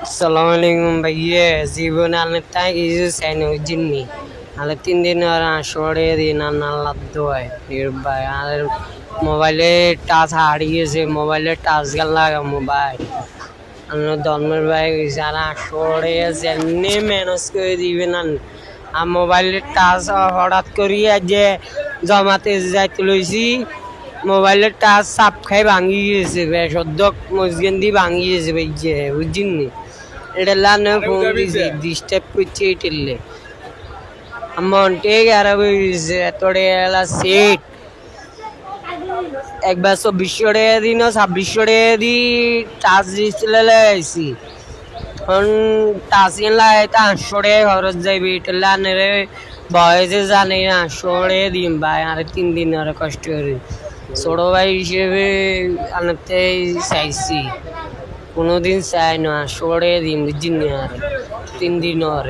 আসসালামু আলাইকুম ভাইয়া জীবনে আনলে তাই কিছু চাই না বুঝিনি আলে 3 দিন আর আসরে দিন আল্লাহ দোয়ায় ভাই আর মোবাইলে টাচ হারিয়েছে মোবাইলে টাচ গেল লাগা মোবাইল আমরা ধর্মের ভাই যারা আসরে যেমনি ম্যানেজ করে দিবেন আর মোবাইলের টাচ হঠাৎ করিয়া যে জমাতে যাইতে লইছি মোবাইলের টাচ চাপ খাই ভাঙি গেছে সদ্য মসগেন্দি ভাঙি গেছে ভাই যে বুঝিনি এটা লানে ফোন দিছি ডিস্টার্ব করছে এটালে মনটে খারাপ হয়ে গেছে এতটা এলা সেট একবার 2400 টাকা দিন 2600 টাকা দি টাচ ডিসপ্লে লাগাইছি এখন টাচ লাগাই তো 800 টাকা খরচ যাইবে এটা লানে রে বয়সে জানে 800 টাকা দিন ভাই আর 3 দিন আর কষ্ট করে ছোট ভাই হিসেবে আনতে চাইছি কোনোদিন চাই না 800 টাকা দিন বুঝিনি আর 3 দিন আর